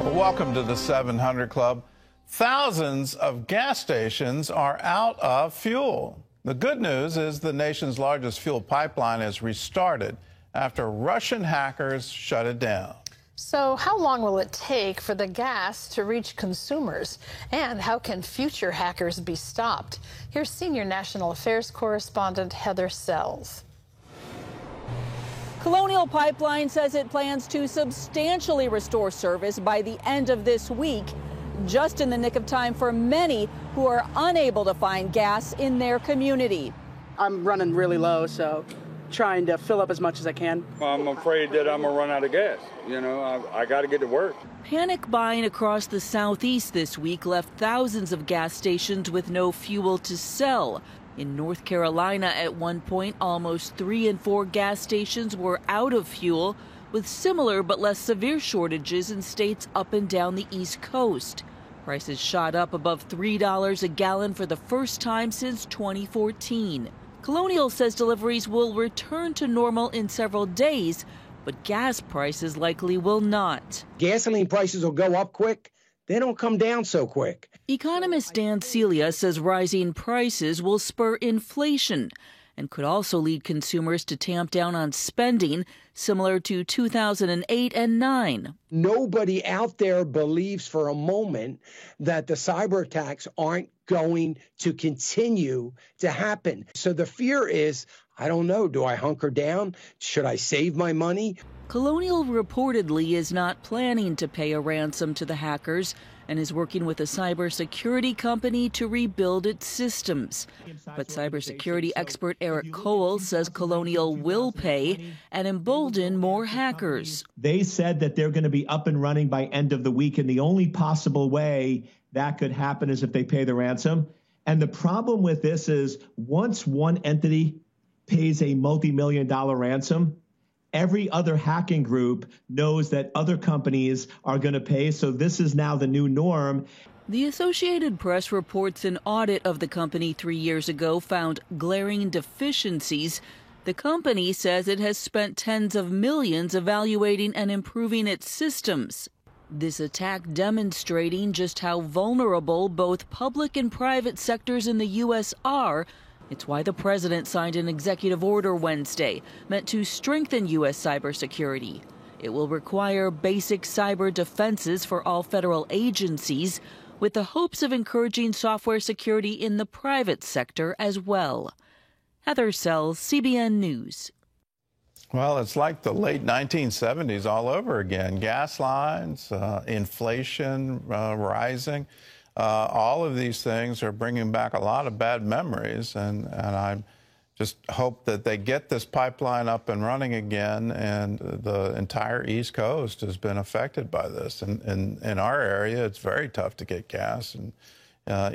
Well, welcome to the 700 Club. Thousands of gas stations are out of fuel. The good news is the nation's largest fuel pipeline is restarted after Russian hackers shut it down. So how long will it take for the gas to reach consumers? And how can future hackers be stopped? Here's senior national affairs correspondent Heather Sells. Colonial Pipeline says it plans to substantially restore service by the end of this week, just in the nick of time for many who are unable to find gas in their community. I'm running really low, so trying to fill up as much as I can. I'm afraid that I'm going to run out of gas. You know, I got to get to work. Panic buying across the southeast this week left thousands of gas stations with no fuel to sell. In North Carolina, at one point, almost 3 in 4 gas stations were out of fuel, with similar but less severe shortages in states up and down the East Coast. Prices shot up above $3 a gallon for the first time since 2014. Colonial says deliveries will return to normal in several days, but gas prices likely will not. Gasoline prices will go up quick. They don't come down so quick. Economist Dan Celia says rising prices will spur inflation and could also lead consumers to tamp down on spending, similar to 2008 and 9. Nobody out there believes for a moment that the cyber attacks aren't going to continue to happen. So the fear is, I don't know, do I hunker down? Should I save my money? Colonial reportedly is not planning to pay a ransom to the hackers and is working with a cybersecurity company to rebuild its systems. But cybersecurity expert Eric Cole says Colonial will pay and embolden more hackers. They said that they're going to be up and running by end of the week, and the only possible way that could happen is if they pay the ransom. And the problem with this is once one entity pays a multi-million-dollar ransom, every other hacking group knows that other companies are going to pay, so this is now the new norm. The Associated Press reports an audit of the company 3 years ago found glaring deficiencies. The company says it has spent tens of millions evaluating and improving its systems. This attack demonstrating just how vulnerable both public and private sectors in the U.S. are. It's why the president signed an executive order Wednesday meant to strengthen U.S. cybersecurity. It will require basic cyber defenses for all federal agencies, with the hopes of encouraging software security in the private sector as well. Heather Sells, CBN News. Well, it's like the late 1970s all over again. Gas lines, inflation rising. All of these things are bringing back a lot of bad memories, and I just hope that they get this pipeline up and running again, and the entire East Coast has been affected by this. And in our area, it's very tough to get gas, and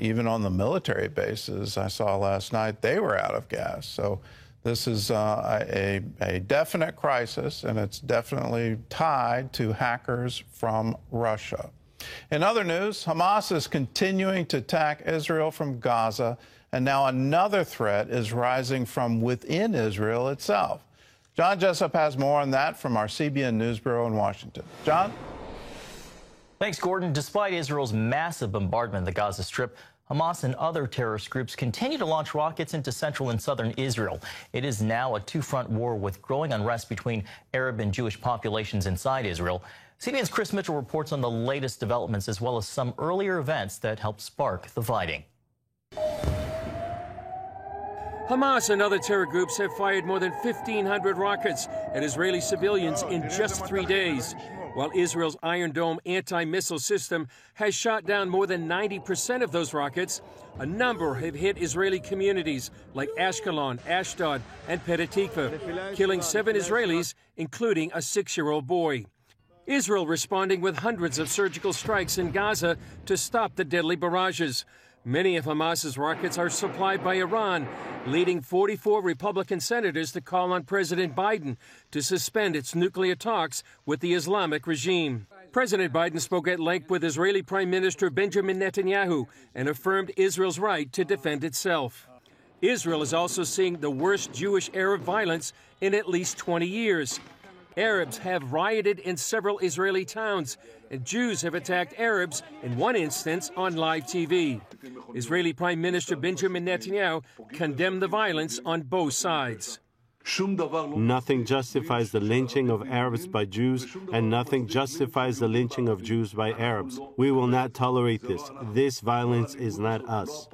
even on the military bases I saw last night, they were out of gas. So this is a definite crisis, and it's definitely tied to hackers from Russia. In other news, Hamas is continuing to attack Israel from Gaza, and now another threat is rising from within Israel itself. John Jessup has more on that from our CBN News Bureau in Washington. John? Thanks, Gordon. Despite Israel's massive bombardment of the Gaza Strip, Hamas and other terrorist groups continue to launch rockets into central and southern Israel. It is now a two-front war with growing unrest between Arab and Jewish populations inside Israel. CBN's Chris Mitchell reports on the latest developments as well as some earlier events that helped spark the fighting. Hamas and other terror groups have fired more than 1,500 rockets at Israeli civilians in just 3 days, while Israel's Iron Dome anti-missile system has shot down more than 90% of those rockets. A number have hit Israeli communities like Ashkelon, Ashdod, and Petah Tikva, killing 7 Israelis, including a 6-year-old boy. Israel responding with hundreds of surgical strikes in Gaza to stop the deadly barrages. Many of Hamas's rockets are supplied by Iran, leading 44 Republican senators to call on President Biden to suspend its nuclear talks with the Islamic regime. President Biden spoke at length with Israeli Prime Minister Benjamin Netanyahu and affirmed Israel's right to defend itself. Israel is also seeing the worst Jewish-Arab violence in at least 20 years. Arabs have rioted in several Israeli towns, and Jews have attacked Arabs, in one instance on live TV. Israeli Prime Minister Benjamin Netanyahu condemned the violence on both sides. Nothing justifies the lynching of Arabs by Jews, and nothing justifies the lynching of Jews by Arabs. We will not tolerate this. This violence is not us.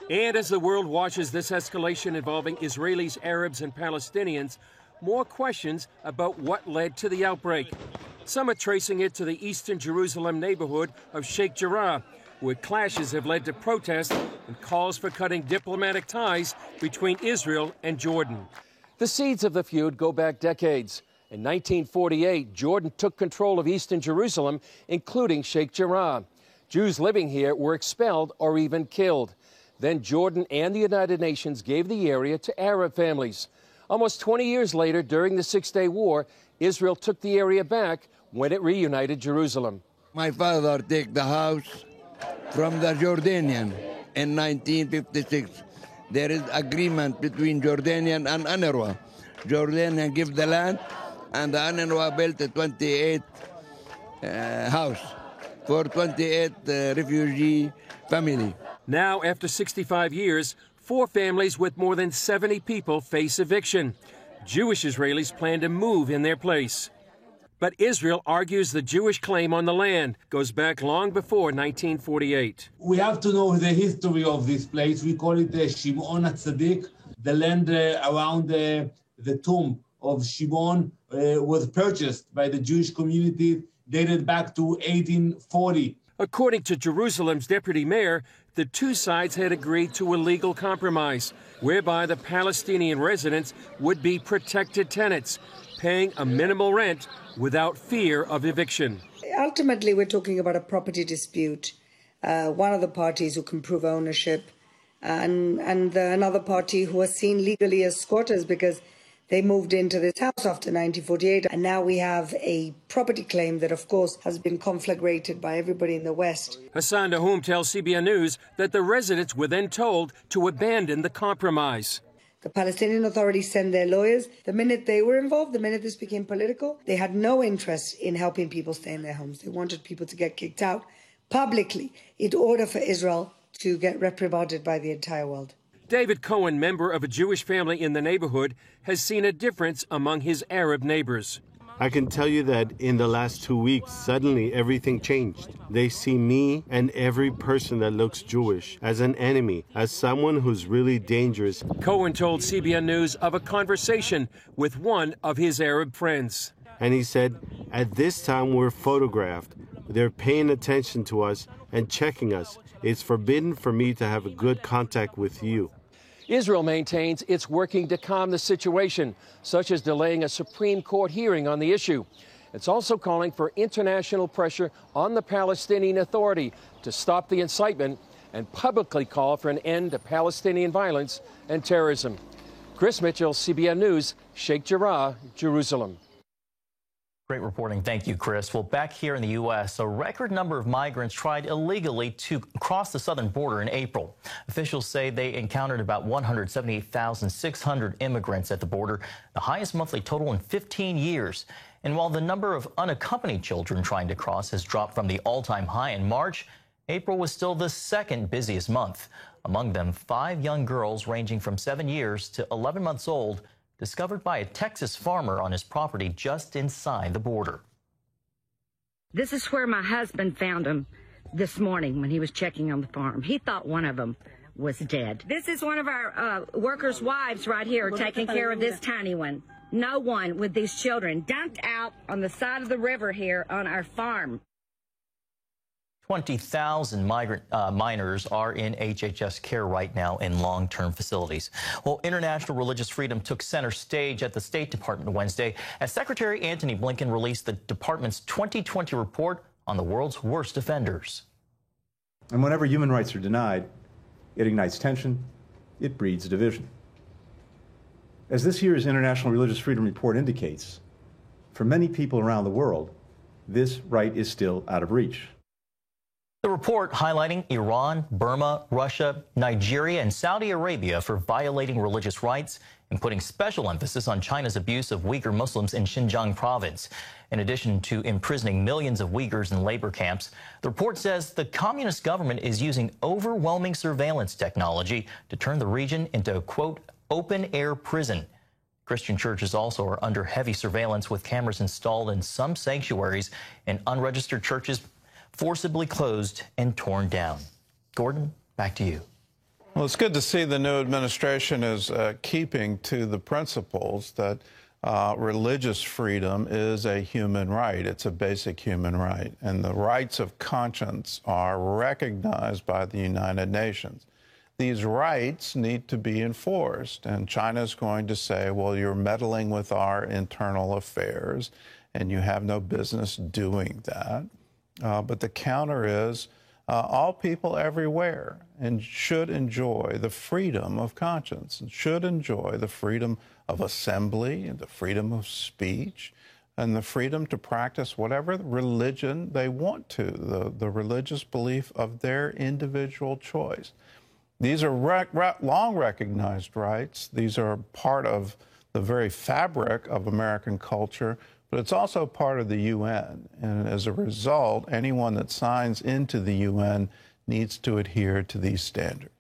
And as the world watches this escalation involving Israelis, Arabs, and Palestinians, more questions about what led to the outbreak. Some are tracing it to the eastern Jerusalem neighborhood of Sheikh Jarrah, where clashes have led to protests and calls for cutting diplomatic ties between Israel and Jordan. The seeds of the feud go back decades. In 1948, Jordan took control of eastern Jerusalem, including Sheikh Jarrah. Jews living here were expelled or even killed. Then Jordan and the United Nations gave the area to Arab families. Almost 20 years later, during the Six-Day War, Israel took the area back when it reunited Jerusalem. My father took the house from the Jordanian in 1956. There is agreement between Jordanian and UNRWA. Jordanian give the land, and the UNRWA built a 28 house for 28 refugee family. Now, after 65 years, 4 families with more than 70 people face eviction. Jewish Israelis plan to move in their place. But Israel argues the Jewish claim on the land goes back long before 1948. We have to know the history of this place. We call it Shimon HaTzadik. The land around the tomb of Shimon was purchased by the Jewish community, dated back to 1840. According to Jerusalem's deputy mayor, the two sides had agreed to a legal compromise, whereby the Palestinian residents would be protected tenants, paying a minimal rent without fear of eviction. Ultimately, we're talking about a property dispute. One of the parties who can prove ownership, and another party who are seen legally as squatters because they moved into this house after 1948, and now we have a property claim that, of course, has been conflagrated by everybody in the West. Hassan Nahoum tells CBN News that the residents were then told to abandon the compromise. The Palestinian authorities sent their lawyers. The minute they were involved, the minute this became political, they had no interest in helping people stay in their homes. They wanted people to get kicked out publicly in order for Israel to get reprimanded by the entire world. David Cohen, member of a Jewish family in the neighborhood, has seen a difference among his Arab neighbors. I can tell you that in the last 2 weeks, suddenly everything changed. They see me and every person that looks Jewish as an enemy, as someone who's really dangerous. Cohen told CBN News of a conversation with one of his Arab friends. And he said, at this time we're photographed. They're paying attention to us and checking us. It's forbidden for me to have a good contact with you. Israel maintains it's working to calm the situation, such as delaying a Supreme Court hearing on the issue. It's also calling for international pressure on the Palestinian Authority to stop the incitement and publicly call for an end to Palestinian violence and terrorism. Chris Mitchell, CBN News, Sheikh Jarrah, Jerusalem. Great reporting. Thank you, Chris. Well, back here in the U.S., a record number of migrants tried illegally to cross the southern border in April. Officials say they encountered about 178,600 immigrants at the border, the highest monthly total in 15 years. And while the number of unaccompanied children trying to cross has dropped from the all-time high in March, April was still the second busiest month. Among them, 5 young girls ranging from 7 years to 11 months old, discovered by a Texas farmer on his property just inside the border. This is where my husband found them this morning when he was checking on the farm. He thought one of them was dead. This is one of our workers' wives right here taking care of this tiny one. No one with these children dumped out on the side of the river here on our farm. 20,000 minors are in HHS care right now in long-term facilities. Well, international religious freedom took center stage at the State Department Wednesday as Secretary Antony Blinken released the department's 2020 report on the world's worst offenders. And whenever human rights are denied, it ignites tension, it breeds division. As this year's International Religious Freedom Report indicates, for many people around the world, this right is still out of reach. The report highlighting Iran, Burma, Russia, Nigeria, and Saudi Arabia for violating religious rights and putting special emphasis on China's abuse of Uyghur Muslims in Xinjiang province. In addition to imprisoning millions of Uyghurs in labor camps, the report says the communist government is using overwhelming surveillance technology to turn the region into a, quote, open-air prison. Christian churches also are under heavy surveillance with cameras installed in some sanctuaries, and unregistered churches forcibly closed and torn down. Gordon, back to you. Well, it's good to see the new administration is keeping to the principles that religious freedom is a human right. It's a basic human right. And the rights of conscience are recognized by the United Nations. These rights need to be enforced. And China's going to say, well, you're meddling with our internal affairs, and you have no business doing that. But the counter is all people everywhere and should enjoy the freedom of conscience, and should enjoy the freedom of assembly, and the freedom of speech, and the freedom to practice whatever religion they want to, the religious belief of their individual choice. These are long recognized rights. These are part of the very fabric of American culture, but it's also part of the UN. And as a result, anyone that signs into the UN needs to adhere to these standards.